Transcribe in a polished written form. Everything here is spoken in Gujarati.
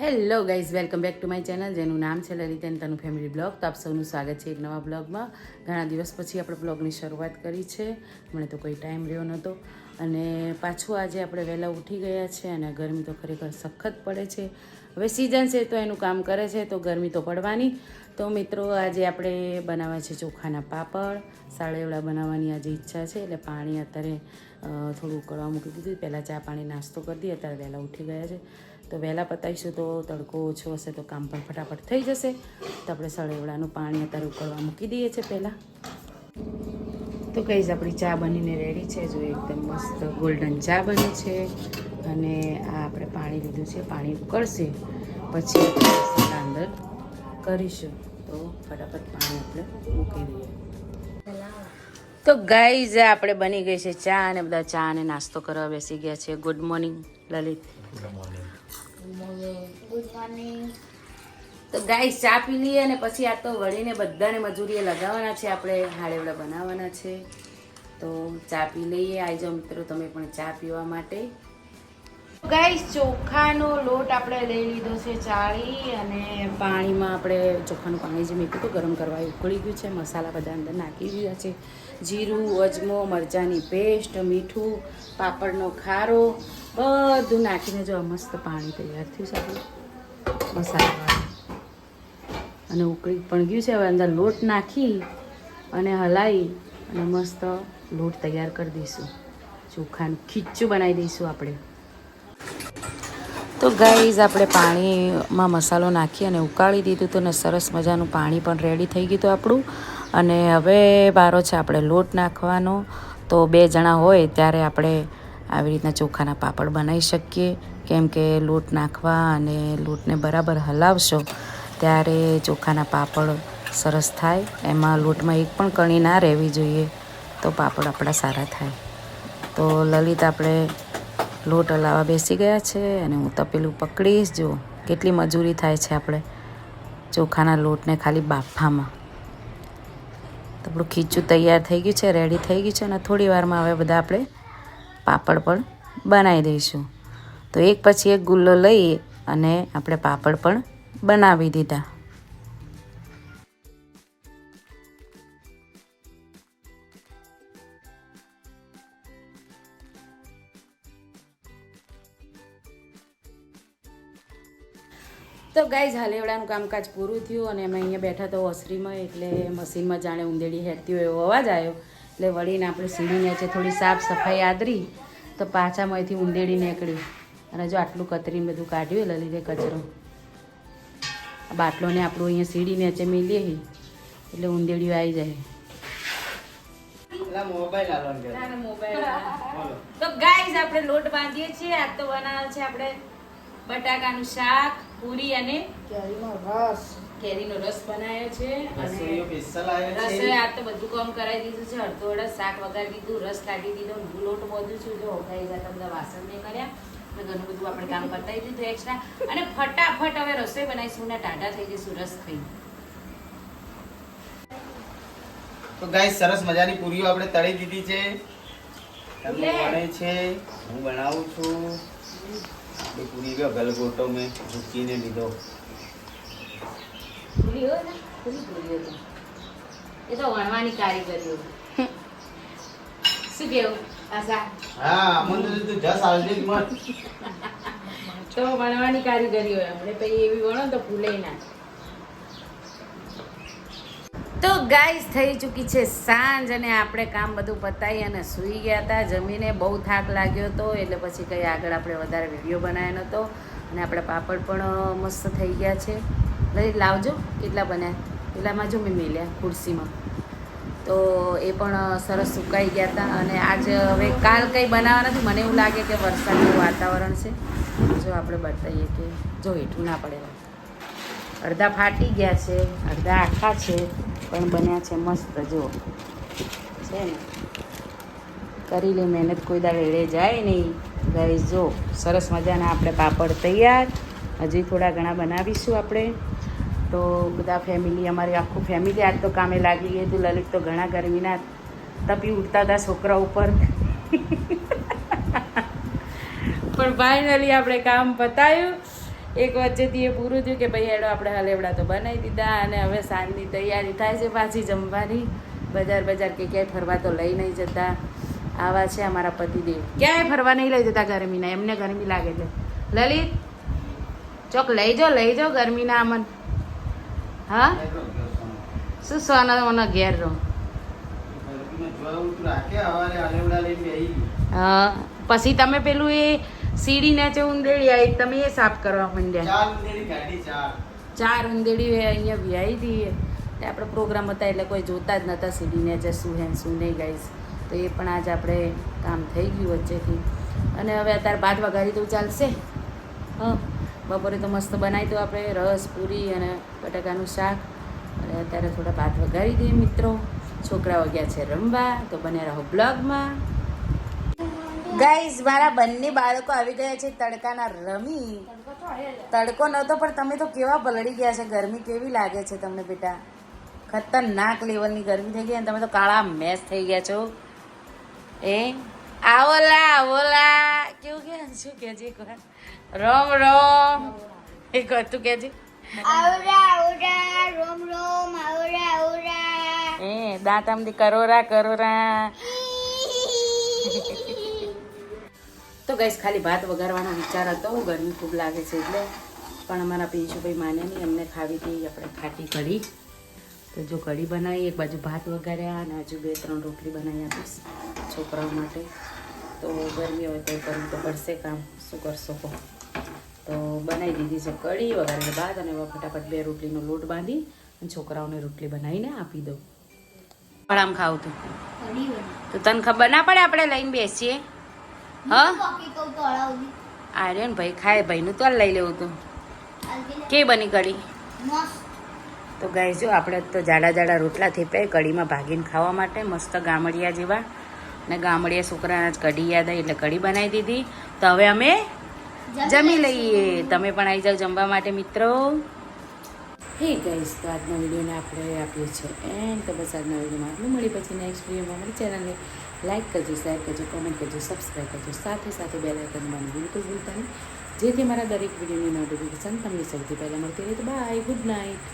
Hello guys, welcome back to my channel જેનું નામ છે લલિતા અને તનુ ફેમિલી બ્લોગ. તો આપ સૌનું સ્વાગત છે એક નવા બ્લોગમાં. ઘણા દિવસ પછી આપણે બ્લોગની શરૂઆત કરી છે. મને તો કોઈ ટાઈમ રહ્યો નહોતો અને પાછું આજે આપણે વહેલા ઉઠી ગયા છે અને ગરમી તો ખરેખર સખત પડે છે. હવે સિઝન છે તો એનું કામ કરે છે તો ગરમી તો પડવાની. તો મિત્રો આજે આપણે બનાવવા છે ચોખાના પાપડ. સાળેવડા બનાવવાની આજે ઈચ્છા છે એટલે પાણી અત્યારે થોડું ઉકળવા મૂકી દીધું. પહેલાં ચા પાણી નાસ્તો કરી દઈએ, અત્યારે વહેલા ઉઠી ગયા છે તો વહેલા પતાવીશું તો તડકો ઓછો હશે તો કામ પણ ફટાફટ થઈ જશે. તો આપણે સળેવડાનું પાણી અત્યારે ઉકળવા મૂકી દઈએ છીએ પહેલાં. તો કહીશ આપણી ચા બનીને રેડી છે. જો એકદમ મસ્ત ગોલ્ડન ચા બને છે અને આ આપણે પાણી લીધું છે. પાણી ઉકળશે પછી આપણે મસાલા અંદર કરીશું. તો ફટાફટ પાણી આપણે મૂકી દઈએ. તો ગાઈઝ આપણે બની ગઈ છે ચા અને બધા ચા અને નાસ્તો કરવા બેસી ગયા છે. Good morning Lalit. Good morning. તો ગાઈસ ચા પી લઈએ અને પછી આ તો વળીને બધાને મજૂરીએ લગાવવાના છે. આપણે હાડેવડા બનાવવાના છે તો ચા પી લઈએ. આવી જાઓ મિત્રો તમે પણ ચા પીવા માટે. ગાઈસ ચોખાનો લોટ આપણે લઈ લીધો છે ચાળી અને પાણીમાં આપણે ચોખાનું પાણી જે મૂક્યું હતું ગરમ કરવા એ ઉકળી ગયું છે. મસાલા બધા અંદર નાખી દીધા છે. જીરું, અજમો, મરચાંની પેસ્ટ, મીઠું, પાપડનો ખારો બધું નાખીને જો મસ્ત પાણી તૈયાર થયું છે આપણું મસાલાવાળું અને ઉકળી પણ ગયું છે. હવે અંદર લોટ નાખી અને હલાવી અને મસ્ત લોટ તૈયાર કરી દઈશું. ચોખાનું ખીચું બનાવી દઈશું આપણે. તો ગાઈઝ આપણે પાણીમાં મસાલો નાખી અને ઉકાળી દીધું હતું ને સરસ મજાનું પાણી પણ રેડી થઈ ગયું હતું આપણું. અને હવે બારો છે આપણે લોટ નાખવાનો. તો 2 જણા હોય ત્યારે આપણે આવી રીતના ચોખાના પાપડ બનાવી શકીએ. કેમ કે લોટ નાખવા અને લોટને બરાબર હલાવશો ત્યારે ચોખાના પાપડ સરસ થાય. એમાં લોટમાં એક પણ કણી ના રહેવી જોઈએ તો પાપડ આપણા સારા થાય. તો લલિત આપણે લોટ હલાવવા બેસી ગયા છે અને હું તપેલું પકડીશ. જો કેટલી મજૂરી થાય છે આપણે ચોખાના લોટને ખાલી બાફામાં. તો આપણું ખીચું તૈયાર થઈ ગયું છે, રેડી થઈ ગયું છે અને થોડી વારમાં હવે બધા આપણે પાપડ પણ બનાવી દઈશું. તો એક પછી એક ગુલ્લો લઈ અને આપણે પાપડ પણ બનાવી દીધા. તો ગાઈઝ હાલેવડાનું કામકાજ પૂરું થયું અને અમે અહીંયા બેઠા તો ઓસરીમાં એટલે મશીનમાં જાણે ઉંદેડી હેરતી હોય એવો અવાજ આવ્યો એટલે વળીને આપણે સીડી નીચે થોડી સાફ સફાઈ આદરી તો પાછામાંથી ઉંદેડી નીકળી અને જો આટલું કતરીને બધું કાઢ્યું એટલે લીધે કચરો બાટલોને આપણું અહીંયા સીડી નીચે મેલીએ એટલે ઉંદેડીઓ આવી જાય. તો ગાઈઝ આપણે લોટ બાંધીએ છીએ. આજ તો બનાવે છે આપણે બટાકાનું શાક, પૂરી અને કેરીનો રસ બનાવ્યો છે. રસોઈ આજ તો બધું કામ કરાવી દીધું છે. અડધો અડધ શાક વગાડી દીધું, રસ કાઢી દીધો, લોટ બધું છું. જો ગાઈઝ આ બધા વાસણ નહીં કર્યા અને ઘણું બધું આપણે કામ પતાવી દીધું એક્સ્ટ્રા અને ફટાફટ હવે રસોઈ બનાવીશું ને ટાટા થઈ જઈશું રસ ખાઈ. તો ગાઈસ સરસ મજાની પૂરીઓ આપણે તળી દીધી છે. તમને બને છે, હું બનાવું છું. ये पूरी का गलगोटो में झुकीने લીધો. પૂરી હોય ને પૂરી હોય એ તો વણવાની કારીગરીઓ. શું કેવું આશા? હા મને તો જસ આલજી મત તો વણવાની કારીગરી હોય આપણે પછી એવી વણો તો ભૂલે ના. તો ગાઈસ થઈ ચૂકી છે સાંજ અને આપણે કામ બધું પતાવી અને સૂઈ ગયા હતા. જમીને બહુ થાક લાગ્યો હતો એટલે પછી કંઈ આગળ આપણે વધારે વિડીયો બનાવ્યો નહોતો. અને આપણે પાપડ પણ મસ્ત થઈ ગયા છે. લઈ લાવજો કેટલા બન્યા પેલામાં જો મેં મેલ્યા ખુરશીમાં તો એ પણ સરસ સુકાઈ ગયા હતા. અને આજ હવે કાલ કંઈ બનાવવા નથી. મને એવું લાગે કે વરસાદનું વાતાવરણ છે. જો આપણે બતાવીએ કે જો હેઠું ના પડેલા અડધા ફાટી ગયા છે, અડધા આખા છે પણ બન્યા છે મસ્ત. જો છે ને કરી લે મહેનત કોઈ દાડે એળે જાય નહીં. ગાઈસ જો સરસ મજાના આપણે પાપડ તૈયાર. હજી થોડા ઘણા બનાવીશું આપણે. તો બધા ફેમિલી અમારી આખું ફેમિલી આજ તો કામે લાગી ગઈ હતું. લલિત તો ઘણા ગરમીના તપી ઉઠતા હતા છોકરા ઉપર પણ ફાઇનલી આપણે કામ પતાવ્યું એક વચ્ચેથી એ પૂરું થયું કે ભાઈ હેડો આપણે હલેવડા તો બનાવી દીધા અને હવે સાંજની તૈયારી થાય છે પાછી જમવાની. બજાર કે ક્યાંય ફરવા તો લઈ નહીં જતા. આવા છે અમારા પતિદેવ, ક્યાંય ફરવા નહીં લઈ જતા ગરમીના, એમને ગરમી લાગે છે. લલિત ચોક લઈ જાઓ ગરમીના અમન. હા શું સોના મને ઘેર રહો. હા પછી તમે પેલું એ સીડી નીચે ઉંદેડી આવી તમે એ સાફ કરવા માંડ્યા. 4 ઉંદેડી અહીંયા વ્યાઈ હતી. આપણે પ્રોગ્રામ હતા એટલે કોઈ જોતા જ નહોતા સીડી નીચે શું હે શું નહીં ગાઈસ. તો એ પણ આજે આપણે કામ થઈ ગયું વચ્ચેથી. અને હવે અત્યારે ભાત વઘારી તો ચાલશે. હા બપોરે તો મસ્ત બનાવી તો આપણે રસ પૂરી અને બટાકાનું શાક. અને અત્યારે થોડા ભાત વઘારી દઈએ મિત્રો. છોકરાઓ ગયા છે રમવા, તો બને રહો બ્લોગમાં. ગાઈઝ મારા બંને બાળકો આવી ગયા છે તડકાના રમી. તડકો નહોતો પણ તમે તો કેવા પલળી ગયા છે. ગરમી કેવી લાગે છે તમને બેટા? ખતરનાક લેવલની ગરમી થઈ ગઈ અને તમે તો કાળા મેસ થઈ ગયા છો. એ આવોલા કેવું કે શું કે છે? રોમ રોમ એ તું કે છે એ દાંત આમથી કરોરા. તો ગાઈસ ખાલી ભાત વઘારવાનો વિચાર હતો, ગરમી ખૂબ લાગે છે એટલે. પણ અમારા પિંશુભાઈ માન્યા નહીં, એમને ખાવી હતી આપણે ખાટી કઢી. તો જો કઢી બનાવી, એક બાજુ ભાત વઘાર્યા અને હજુ 2-3 રોટલી બનાવી આપીશ છોકરાઓ માટે. તો ગરમી હોય તો કરવું તો પડશે કામ, શું કરશો કહો. તો બનાવી દીધી છે કઢી વઘારીને ભાત અને ફટાફટ 2 રોટલીનો લોટ બાંધી અને છોકરાઓને રોટલી બનાવીને આપી દઉં. પણ આમ ખાવું તો તને ખબર ના પડે આપણે લઈને બેસીએ. હા આર્યન ભાઈ ખાય, ભાઈનું તો લઈ લેવું તું. કે બની કઢી? તો ગાઈસ જો આપણે તો જાડા રોટલા થેપાય કઢીમાં ભાગીને ખાવા માટે મસ્ત ગામડિયા જેવા. ને ગામડિયા છોકરાના જ કઢી યાદ આવી એટલે કઢી બનાવી દીધી. તો હવે અમે જમી લઈએ. તમે પણ આવી જાઓ જમવા માટે મિત્રો. હે ગાઈસ તો આજના વિડીયોને આપણે આપીએ છીએ એન્ડ. તો બસ આજના વિડીયોમાં આટલું. મળી પછી નેક્સ્ટ વિડીયોમાં મારી ચેનલને લાઈક કરજો, શેર કરજો, કોમેન્ટ કરજો, સબસ્ક્રાઈબ કરજો. સાથે બેલ આઇકન દબાવવાનું બિલકુલ ભૂલતા નહીં, જેથી મારા દરેક વિડીયોની નોટિફિકેશન તમને સૌથી પહેલાં મળતી રહે. તો બાય, ગુડ નાઇટ.